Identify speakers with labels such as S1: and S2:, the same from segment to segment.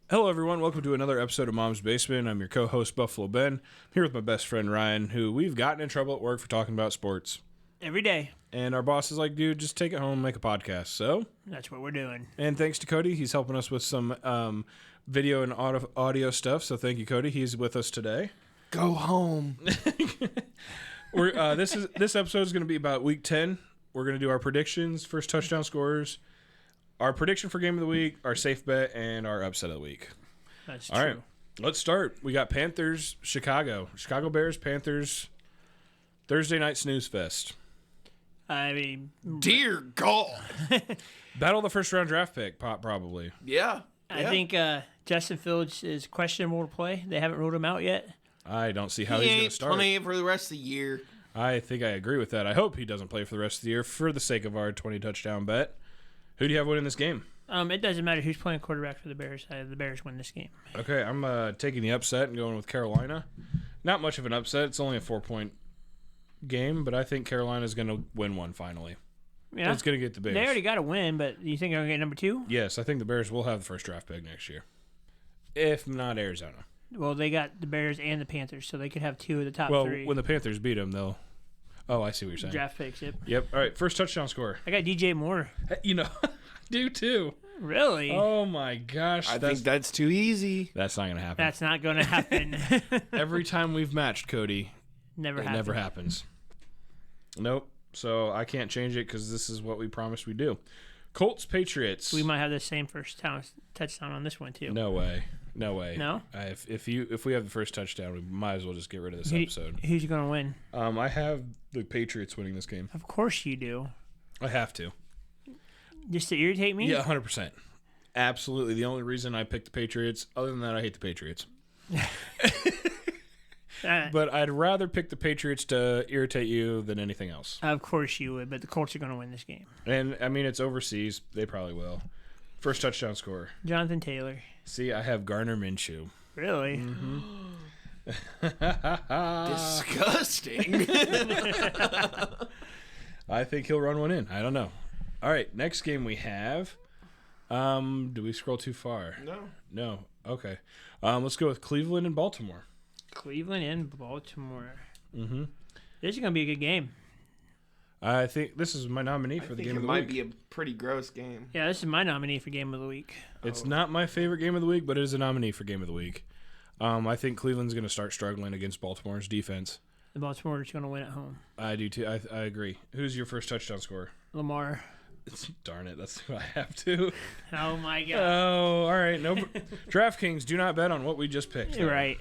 S1: Hello, everyone. Welcome to another episode of Mom's Basement. I'm your co-host, Buffalo Ben. I'm here with my best friend, Ryan, who we've gotten in trouble at work for talking about sports.
S2: Every day.
S1: And our boss is like, dude, just take it home and make a podcast. So
S2: That's what we're doing.
S1: And thanks to Cody. He's helping us with some video and audio stuff. So thank you, Cody. He's with us today.
S3: Go home.
S1: This episode is going to be about Week 10. We're going to do our predictions, first touchdown scorers, our prediction for game of the week, our safe bet, and our upset of the week.
S2: That's
S1: All
S2: true.
S1: right, let's start. We got Panthers, Chicago Bears, Panthers, Thursday night snooze fest.
S2: I mean,
S3: Dear God.
S1: Battle of the first round draft pick, probably.
S3: Yeah.
S2: I think Justin Fields is questionable to play. They haven't ruled him out yet.
S1: I don't see how
S3: he
S1: he's going to
S3: ain't
S1: start.
S3: playing for the rest of the year.
S1: I think I agree with that. I hope he doesn't play for the rest of the year for the sake of our 20 touchdown bet. Who do you have winning this game?
S2: It doesn't matter who's playing quarterback for the Bears. The Bears win this game.
S1: Okay, I'm taking the upset and going with Carolina. Not much of an upset. It's only a 4-point game, but I think Carolina's going to win one finally.
S2: Yeah,
S1: It's going to get the Bears.
S2: they already got a win, but you think they're going to get number 2?
S1: Yes, I think the Bears will have the first draft pick next year. If not Arizona.
S2: Well, they got the Bears and the Panthers, so they could have 2 of the top 3
S1: Well, when the Panthers beat them, they'll... Oh, I see what you're saying.
S2: draft picks. Yep.
S1: Yep. All right, first touchdown score.
S2: I got DJ Moore.
S1: You know, I do too.
S2: Really?
S1: Oh, my gosh.
S3: I think that's too easy.
S1: That's not going to happen.
S2: That's not going to happen.
S1: Every time we've matched, Cody,
S2: Never
S1: it
S2: happened.
S1: never happens. Nope. So I can't change it because this is what we promised we'd do. Colts, Patriots.
S2: We might have the same first touchdown on this one too.
S1: No way. No way.
S2: No?
S1: If we have the first touchdown, we might as well just get rid of this episode.
S2: Who's going to win?
S1: I have the Patriots winning this game.
S2: Of course you do.
S1: I have to.
S2: Just to irritate me?
S1: Yeah, 100%. Absolutely. The only reason I picked the Patriots, other than that, I hate the Patriots. But I'd rather pick the Patriots to irritate you than anything else.
S2: Of course you would, but the Colts are going to win this game.
S1: And, I mean, it's overseas. They probably will. First touchdown scorer.
S2: Jonathan Taylor.
S1: See, I have Gardner Minshew.
S2: Really?
S3: Disgusting.
S1: I think he'll run one in. I don't know. All right, next game we have. Do we scroll too far? No. Okay. Let's go with Cleveland and Baltimore.
S2: Cleveland and Baltimore. Mm-hmm. This is going to be a good game.
S1: I think this is my nominee for the game of the week.
S3: It might be a pretty gross game.
S2: Yeah, this is my nominee for game of the week.
S1: It's not my favorite game of the week, but it is a nominee for game of the week. I think Cleveland's going to start struggling against Baltimore's defense.
S2: The Baltimore is going to win at home.
S1: I do too. I agree. Who's your first touchdown scorer?
S2: Lamar.
S1: Darn it, that's who I have to.
S2: Oh, my God.
S1: Oh, all right. No, DraftKings, do not bet on what we just picked.
S2: You're right.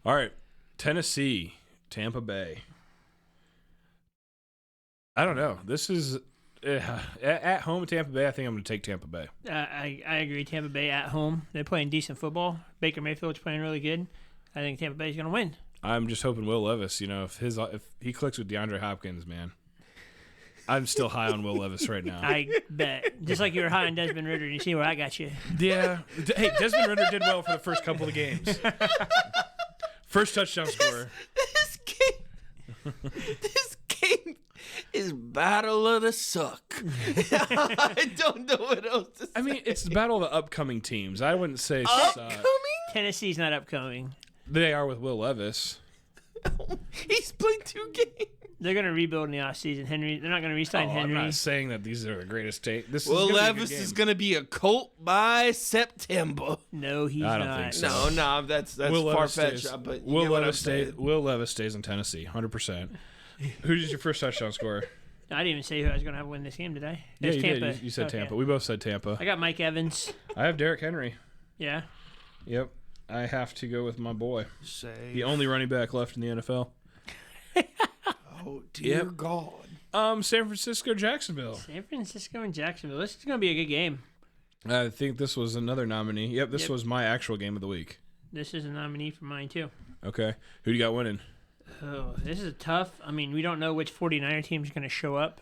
S1: All right, Tennessee, Tampa Bay. I don't know. This is at home, Tampa Bay. I think I'm going to take Tampa Bay.
S2: I agree. Tampa Bay at home. They're playing decent football. Baker Mayfield's playing really good. I think Tampa Bay's going to win.
S1: I'm just hoping Will Levis, if he clicks with DeAndre Hopkins, man. I'm still high on Will Levis right now.
S2: I bet. Just like you were high on Desmond Ridder. You see where I got you.
S1: Yeah. Hey, Desmond Ridder did well for the first couple of games. First touchdown scorer.
S3: This game is battle of the suck. I don't know what else to say.
S1: I mean, it's the battle of the upcoming teams. I wouldn't say
S3: Upcoming?
S2: Tennessee's not upcoming.
S1: They are with Will Levis.
S3: He's played 2 games.
S2: They're going to rebuild in the offseason. Henry, they're not going to re-sign
S1: I'm
S2: Henry.
S1: not saying that these are the greatest take. This
S3: Will
S1: is
S3: Levis is going to be a Colt by September.
S2: No, he's
S1: I don't
S2: not.
S1: think so.
S3: No, that's
S1: Will Levis
S3: far-fetched.
S1: stays.
S3: But you
S1: Will
S3: get what I'm
S1: Levis stays.
S3: saying.
S1: Will Levis stays in Tennessee, 100%. Who's your first touchdown scorer?
S2: I didn't even say who I was going to have win this game today.
S1: Yeah,
S2: It's
S1: you
S2: Tampa.
S1: did. You said
S2: Okay.
S1: Tampa. We both said Tampa.
S2: I got Mike Evans.
S1: I have Derrick Henry.
S2: Yeah.
S1: Yep. I have to go with my boy.
S3: Say,
S1: The only running back left in the NFL.
S3: oh, dear
S1: Yep.
S3: God.
S1: San Francisco, Jacksonville.
S2: San Francisco and Jacksonville. This is going to be a good game.
S1: I think this was another nominee. Yep, this
S2: Yep.
S1: was my actual game of the week.
S2: This is a nominee for mine, too.
S1: Okay. Who do you got winning?
S2: Oh, this is tough. I mean, we don't know which 49er team is going to show up.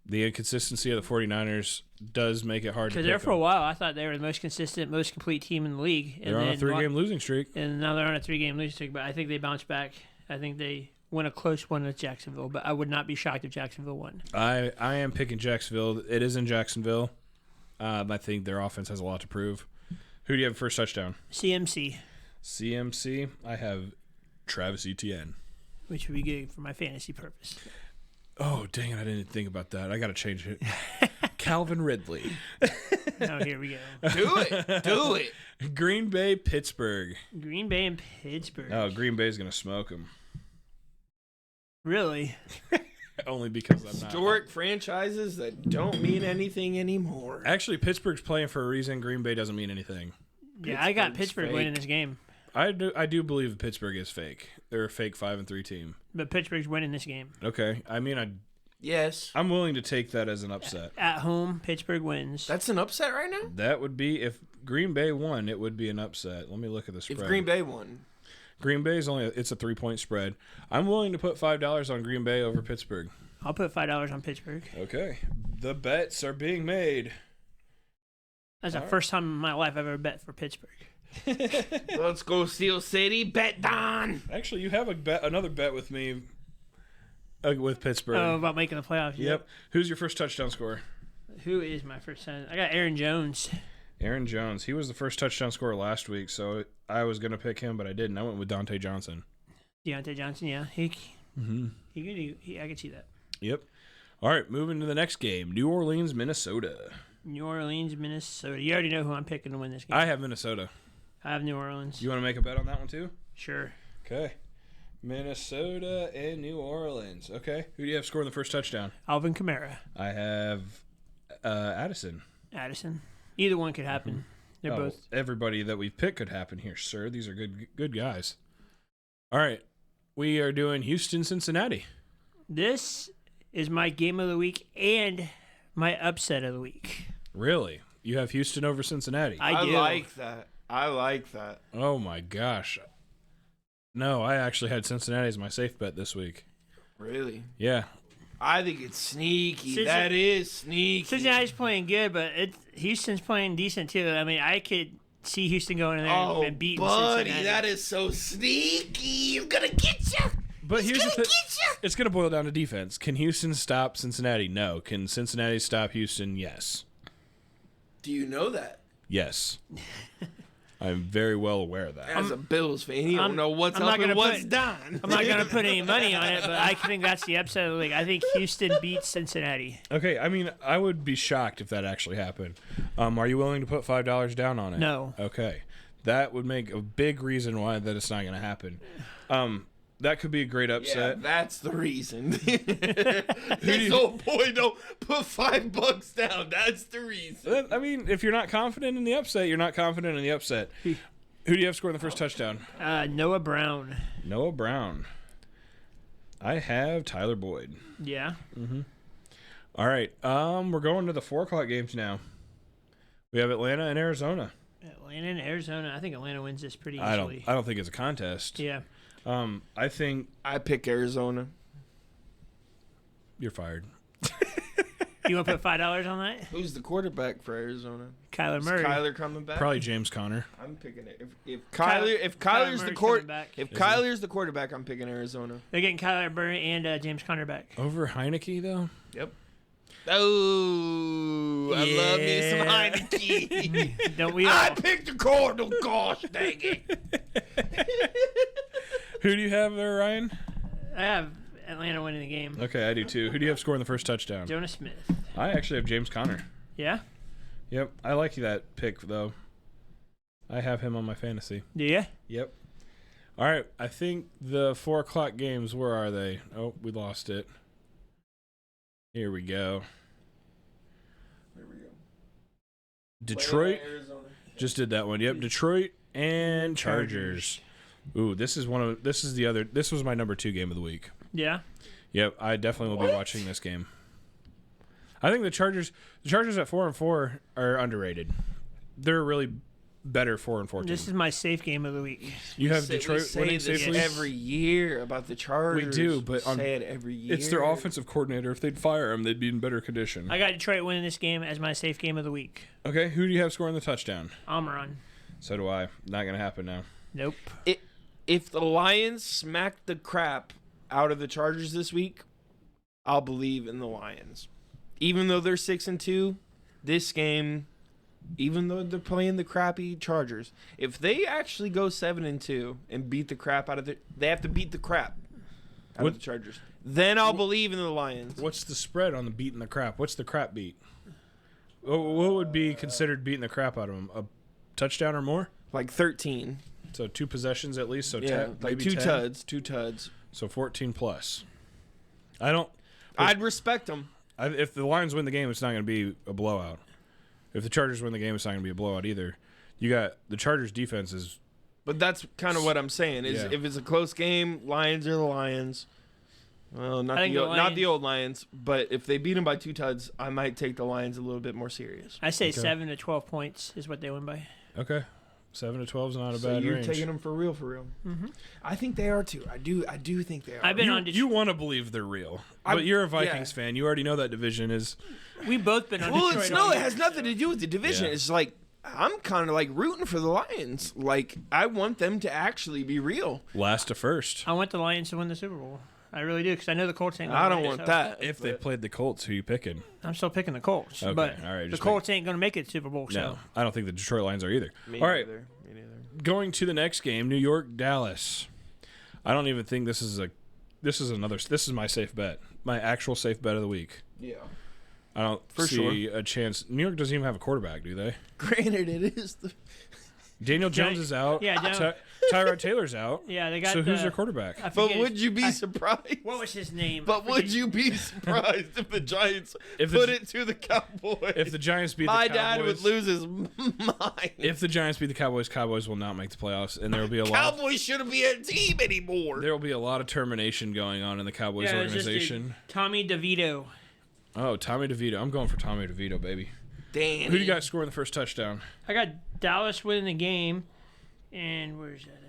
S1: The inconsistency of the 49ers does make it hard to
S2: Because
S1: pick
S2: there for a
S1: them.
S2: while, I thought they were the most consistent, most complete team in the league.
S1: They're on a 3-game losing streak.
S2: And now they're on a 3-game losing streak, but I think they bounce back. I think they win a close one with Jacksonville, but I would not be shocked if Jacksonville won.
S1: I am picking Jacksonville. It is in Jacksonville. I think their offense has a lot to prove. Who do you have first touchdown?
S2: CMC,
S1: CMC. I have Travis Etienne.
S2: which would be good for my fantasy purpose.
S1: Oh, dang it. I didn't think about that. I got to change it. Calvin Ridley.
S2: Oh, here we go.
S3: Do it. Do it.
S1: Green Bay, Pittsburgh.
S2: Green Bay and Pittsburgh.
S1: Oh, Green Bay's going to smoke them.
S2: Really?
S1: Only because I'm not.
S3: Historic franchises that don't mean anything anymore.
S1: Actually, Pittsburgh's playing for a reason. Green Bay doesn't mean anything.
S2: Yeah, I got
S3: Pittsburgh's
S2: Pittsburgh
S3: fake.
S2: winning this game.
S1: I do believe Pittsburgh is fake. They're a fake 5-3 team.
S2: But Pittsburgh's winning this game.
S1: Okay. I mean,
S3: Yes.
S1: I'm willing to take that as an upset.
S2: At home, Pittsburgh wins.
S3: That's an upset right now?
S1: That would be, if Green Bay won, it would be an upset. Let me look at the spread.
S3: If Green Bay won.
S1: Green Bay's it's a 3-point spread. I'm willing to put $5 on Green Bay over Pittsburgh.
S2: I'll put $5 on Pittsburgh.
S1: Okay. The bets are being made.
S2: That's the first time in my life I've ever bet for Pittsburgh.
S3: Let's go Steel City. Bet Don.
S1: Actually, you have another bet with me with Pittsburgh.
S2: Oh, about making the playoffs.
S1: Yep. Who's your first touchdown scorer?
S2: Who is my first son? I got Aaron Jones.
S1: Aaron Jones. He was the first touchdown scorer last week, so I was going to pick him, but I didn't. I went with Dante Johnson.
S2: Deontay Johnson, yeah. I could see that.
S1: Yep. All right, moving to the next game. New Orleans, Minnesota.
S2: New Orleans, Minnesota. You already know who I'm picking to win this game.
S1: I have Minnesota.
S2: I have New Orleans.
S1: You want to make a bet on that one too?
S2: Sure.
S1: Okay. Minnesota and New Orleans. Okay. Who do you have scoring the first touchdown?
S2: Alvin Kamara.
S1: I have Addison.
S2: Addison. Either one could happen. They're
S1: Oh,
S2: both.
S1: Everybody that we've picked could happen here, sir. These are good guys. All right. We are doing Houston, Cincinnati.
S2: This is my game of the week and my upset of the week.
S1: Really? You have Houston over Cincinnati?
S2: I do.
S3: like that. I like that.
S1: Oh, my gosh. No, I actually had Cincinnati as my safe bet this week.
S3: Really?
S1: Yeah.
S3: I think it's sneaky.
S2: Cincinnati-
S3: That is sneaky.
S2: Cincinnati's playing good, but Houston's playing decent too. I mean, I could see Houston going in there
S3: Oh,
S2: and beating
S3: buddy,
S2: Cincinnati.
S3: that is so sneaky. I'm gonna get you.
S1: But here's the
S3: gonna
S1: thing.
S3: get ya.
S1: It's going to boil down to defense. Can Houston stop Cincinnati? No. Can Cincinnati stop Houston? Yes.
S3: Do you know that?
S1: Yes. I'm very well aware of that.
S3: As a Bills fan, you
S2: I'm-
S3: don't know what's
S2: I'm
S3: up
S2: not
S3: and
S2: gonna
S3: what's
S2: put-
S3: down.
S2: I'm not going to put any money on it, but I think that's the upset of the league. I think Houston beats Cincinnati.
S1: Okay, I mean, I would be shocked if that actually happened. Are you willing to put $5 down on it?
S2: No.
S1: Okay. That would make a big reason why that it's not going to happen. That could be a great
S3: Yeah,
S1: upset.
S3: that's the reason. This old boy don't put $5 down. That's the reason.
S1: I mean, if you're not confident in the upset, you're not confident in the upset. Who do you have scoring the first touchdown?
S2: Noah Brown.
S1: Noah Brown. I have Tyler Boyd.
S2: Yeah.
S1: All right. We're going to the 4:00 games now. We have Atlanta and Arizona.
S2: Atlanta and Arizona. I think Atlanta wins this pretty
S1: I
S2: easily.
S1: don't think it's a contest.
S2: Yeah.
S1: I think
S3: I pick Arizona.
S1: you're fired.
S2: You want to put $5 on that?
S3: Who's the quarterback for Arizona?
S2: Kyler
S3: Is
S2: Murray.
S3: Kyler coming back?
S1: Probably James Conner.
S3: I'm picking it. If
S2: Kyler
S3: Kyler's the
S2: Murray's
S3: court,
S2: coming back.
S3: if
S1: Is
S3: Kyler's the quarterback, I'm picking Arizona.
S2: They're getting Kyler Murray and James Conner back.
S1: Over Heineke though.
S3: Yep. Oh, I love me some
S1: Yeah.
S3: Heineke.
S2: Don't we
S3: I
S2: all?
S3: picked the Cardinals. Gosh dang it.
S1: Who do you have there, Ryan?
S2: I have Atlanta winning the game.
S1: Okay, I do too. Who do you have scoring the first touchdown?
S2: Jonas Smith.
S1: I actually have James Conner.
S2: Yeah?
S1: Yep, I like that pick though. I have him on my fantasy.
S2: Do you?
S1: Yep. All right, I think the 4:00 games. Where are they? Oh, we lost it. Here we go.
S3: There we go.
S1: Detroit
S3: Arizona.
S1: just did that one. Yep, Detroit and Chargers. Ooh, this was my number 2 game of the week.
S2: Yeah.
S1: Yep, I definitely will be watching this game. I think the Chargers at 4-4 are underrated. They're a really better 4-4 team.
S2: This is my safe game of the week.
S1: You have
S3: We
S1: Detroit
S3: say
S1: winning
S3: this
S1: safely.
S3: every year about the Chargers.
S1: We do, but
S3: say it every year.
S1: It's their offensive coordinator. If they'd fire him, they'd be in better condition.
S2: I got Detroit winning this game as my safe game of the week.
S1: Okay, who do you have scoring the touchdown?
S2: Almiron.
S1: So do I. Not going to happen now.
S2: Nope.
S3: If the Lions smack the crap out of the Chargers this week, I'll believe in the Lions. Even though they're 6-2, this game even though they're playing the crappy Chargers, if they actually go 7-2 and beat the crap out of they have to beat the crap out of the Chargers. Then I'll believe in the Lions.
S1: What's the spread on the beating the crap? What's the crap beat? What would be considered beating the crap out of them? A touchdown or more?
S3: Like 13.
S1: So 2 possessions at least. So
S3: Yeah,
S1: 10,
S3: like
S1: maybe
S3: 2
S1: 10.
S3: tuds.
S1: So 14 plus.
S3: I'd respect them.
S1: If the Lions win the game, it's not going to be a blowout. If the Chargers win the game, it's not going to be a blowout either. You got the Chargers' defense is.
S3: But that's kind of what I'm saying. Is if it's a close game, Lions are the Lions. Well, not the old Lions, but if they beat them by 2 tuds, I might take the Lions a little bit more serious.
S2: I say 7 to 12 points is what they win by.
S1: Okay. 7 to 12 is not a
S3: So
S1: bad
S3: you're
S1: range.
S3: taking them for real, for real.
S2: Mm-hmm.
S3: I think they are too. I do think they are.
S2: I've been on.
S1: You want to believe they're real, but you're a Vikings fan. You already know that division is.
S2: We've both been on.
S3: Well,
S2: Detroit
S3: it has nothing to do with the division.
S1: Yeah.
S3: It's like I'm kind of like rooting for the Lions. Like I want them to actually be real.
S1: Last to first.
S2: I want the Lions to win the Super Bowl. I really do because I know the Colts ain't.
S3: I
S2: Gonna
S3: don't
S2: win
S3: want
S2: it,
S3: that.
S1: If they played the Colts, who you picking?
S2: I'm still picking the Colts.
S1: Okay,
S2: But
S1: all right,
S2: the
S1: just
S2: Colts ain't going to make it to Super Bowl. So.
S1: No, I don't think the Detroit Lions are either.
S3: Me
S1: All right,
S3: neither. Me neither.
S1: going to the next game, New York, Dallas. I don't even think this is my safe bet, my actual safe bet of the week.
S3: Yeah.
S1: I don't see a chance. New York doesn't even have a quarterback, do they?
S3: Granted, it is the.
S1: Daniel Jones is out.
S2: Yeah,
S1: Tyrod Taylor's out.
S2: Yeah, they got.
S1: So who's their quarterback?
S3: But would you be surprised?
S2: What was his name?
S3: But would you be surprised if the Giants
S1: If
S3: put
S1: the-
S3: it to the Cowboys?
S1: If the Giants beat
S3: my
S1: the
S3: dad
S1: Cowboys,
S3: would lose his mind.
S1: If the Giants beat the Cowboys, Cowboys will not make the playoffs, and there will be a lot.
S3: Cowboys shouldn't be a team anymore.
S1: There will be a lot of termination going on in the Cowboys
S2: Yeah, it was just
S1: organization.
S2: Tommy DeVito.
S1: Oh, Tommy DeVito. I'm going for Tommy DeVito, baby.
S3: Danny.
S1: Who do you got scoring the first touchdown?
S2: I got Dallas winning the game, and where's that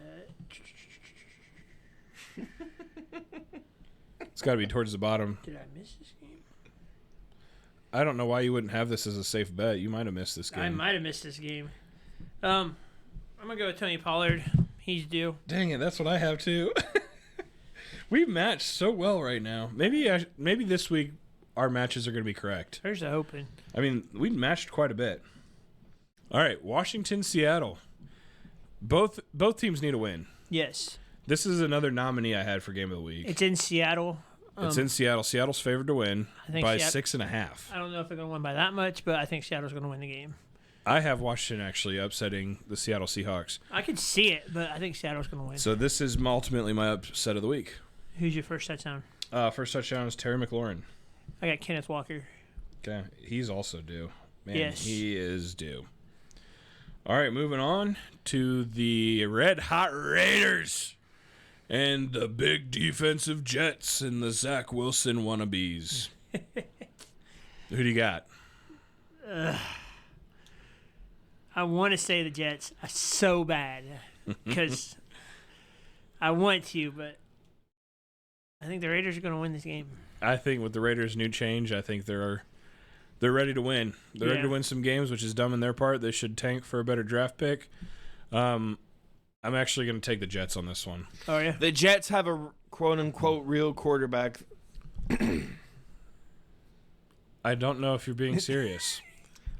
S2: at?
S1: It's got to be towards the bottom.
S2: Did I miss this game?
S1: I don't know why you wouldn't have this as a safe bet. You might have missed this game.
S2: I might have missed this game. I'm gonna go with Tony Pollard. He's due.
S1: Dang it, that's what I have too. We matched so well right now. Maybe this week our matches are going to be correct.
S2: There's the hoping.
S1: I mean, we matched quite a bit. All right, Washington, Seattle. Both teams need a win.
S2: Yes.
S1: This is another nominee I had for Game of the Week.
S2: It's in Seattle.
S1: It's in Seattle. Seattle's favored to win
S2: I think
S1: by
S2: Seattle-
S1: 6.5.
S2: I don't know if they're going to win by that much, but I think Seattle's going to win the game.
S1: I have Washington actually upsetting the Seattle Seahawks.
S2: I can see it, but I think Seattle's going to win.
S1: So this is ultimately my upset of the week.
S2: Who's your first touchdown?
S1: First touchdown is Terry McLaurin.
S2: I got Kenneth Walker.
S1: Okay, he's also due. Man,
S2: Yes.
S1: he is due. All right, moving on to the Red Hot Raiders and the big defensive Jets and the Zach Wilson wannabes. Who do you got?
S2: I want to say the Jets so bad because I want to, but I think the Raiders are going to win this game.
S1: I think with the Raiders' new change, I think they're ready to win. They're ready to
S2: Yeah.
S1: win some games, which is dumb in their part. They should tank for a better draft pick. I'm actually going to take the Jets on this one.
S2: Oh, yeah.
S3: The Jets have a quote-unquote real quarterback.
S1: I don't know if you're being serious.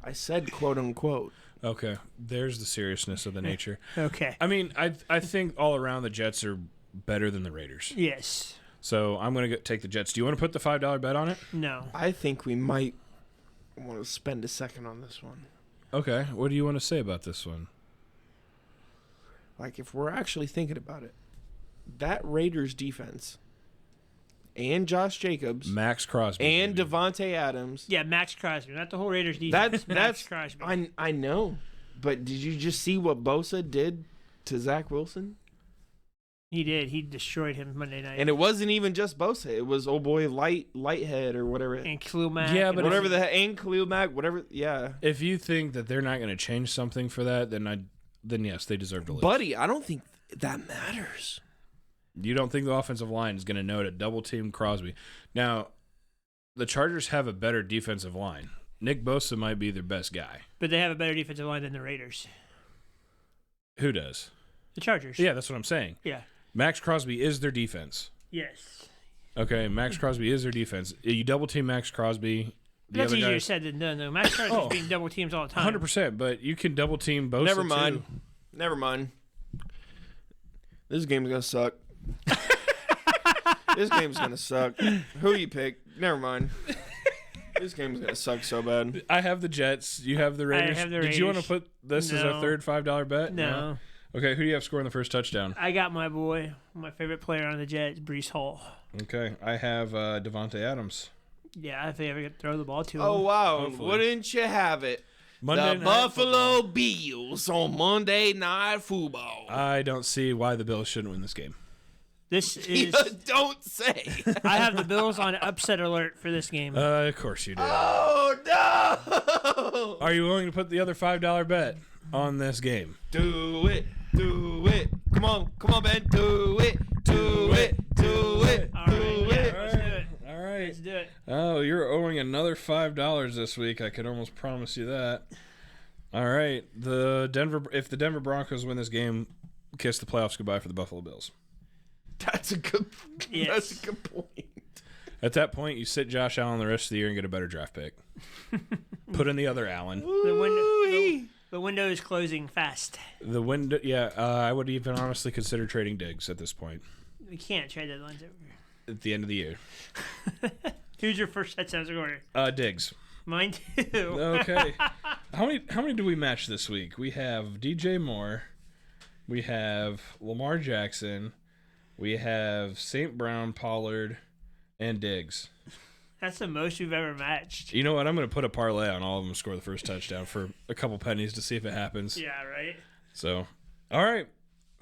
S3: I said quote-unquote.
S1: Okay, there's the seriousness of the nature.
S2: Okay.
S1: I mean, I think all around the Jets are better than the Raiders.
S2: Yes.
S1: So I'm going to take the Jets. Do you want to put the $5 bet on it?
S2: No.
S3: I think we might want to spend a second on this one.
S1: Okay. What do you want to say about this one?
S3: Like, if we're actually thinking about it, that Raiders defense and Josh Jacobs
S1: Max Crosby.
S3: and
S1: baby.
S3: Devontae Adams.
S2: Yeah, Max Crosby, not the whole Raiders defense. Max Crosby.
S3: I know, but did you just see what Bosa did to Zach Wilson?
S2: He did. He destroyed him Monday night.
S3: And it wasn't even just Bosa. It was old boy Lighthead or whatever.
S2: And Khalil Mack.
S1: Yeah,
S2: and
S1: but
S2: all
S3: Whatever
S2: that.
S3: and Khalil Mack, whatever. Yeah,
S1: If you think that they're not going to change something for that, then yes, they deserve to lose.
S3: buddy, I don't think that matters.
S1: You don't think the offensive line is going to know to double team Crosby. Now, the Chargers have a better defensive line. Nick Bosa might be their best guy.
S2: But they have a better defensive line than the Raiders.
S1: Who does?
S2: The Chargers.
S1: Yeah, that's what I'm saying.
S2: Yeah.
S1: Max Crosby is their defense.
S2: Yes.
S1: Okay, Max Crosby is their defense. You double team Max Crosby,
S2: That's easier said than done, though. Max Carson's being double teams all the time.
S1: 100%, but you can double team both.
S3: Never mind. This game's gonna suck. This game's gonna suck. Who you pick? Never mind. This game's gonna suck so bad.
S1: I have the Jets. You have the Raiders.
S2: I have the Raiders.
S1: Did you want to put this as our third $5 bet?
S2: No.
S1: Okay, who do you have scoring the first touchdown?
S2: I got my boy, my favorite player on the Jets, Breece Hall.
S1: Okay, I have Devontae Adams.
S2: Yeah, if they ever get to throw the ball to him.
S3: Oh, wow.
S1: Hopefully.
S3: Wouldn't you have it? The Buffalo Bills on Monday Night Football.
S1: I don't see why the Bills shouldn't win this game.
S2: This is.
S3: Don't say.
S2: I have the Bills on upset alert for this game.
S1: Of course you do.
S3: Oh, no.
S1: Are you willing to put the other $5 bet on this game?
S3: Do it. Come on, Ben. Do it.
S2: All right, let's do it.
S1: All right.
S2: Let's do it.
S1: Oh, you're owing another $5 this week. I can almost promise you that. All right. If the Denver Broncos win this game, kiss the playoffs goodbye for the Buffalo Bills.
S3: That's a good point.
S1: At that point, you sit Josh Allen the rest of the year and get a better draft pick. Put in the other Allen.
S2: The window is closing fast.
S1: The window, yeah. I would even honestly consider trading Diggs at this point.
S2: We can't trade deadlines over.
S1: At the end of the year.
S2: Who's your first touchdown scorer?
S1: Diggs.
S2: Mine too.
S1: Okay. How many do we match this week? We have DJ Moore. We have Lamar Jackson. We have St. Brown, Pollard, and Diggs.
S2: That's the most we've ever matched.
S1: You know what? I'm going to put a parlay on all of them to score the first touchdown for a couple pennies to see if it happens.
S2: Yeah, right?
S1: So, all right.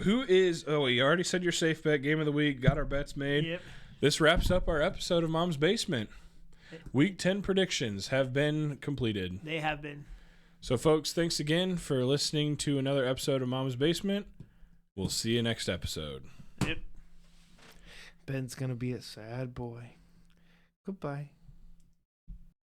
S1: Who is... Oh, you already said your safe bet, game of the week, got our bets made.
S2: Yep.
S1: This wraps up our episode of Mom's Basement. Week 10 predictions have been completed.
S2: They have been.
S1: So, folks, thanks again for listening to another episode of Mom's Basement. We'll see you next episode.
S2: Yep.
S3: Ben's going to be a sad boy. Goodbye.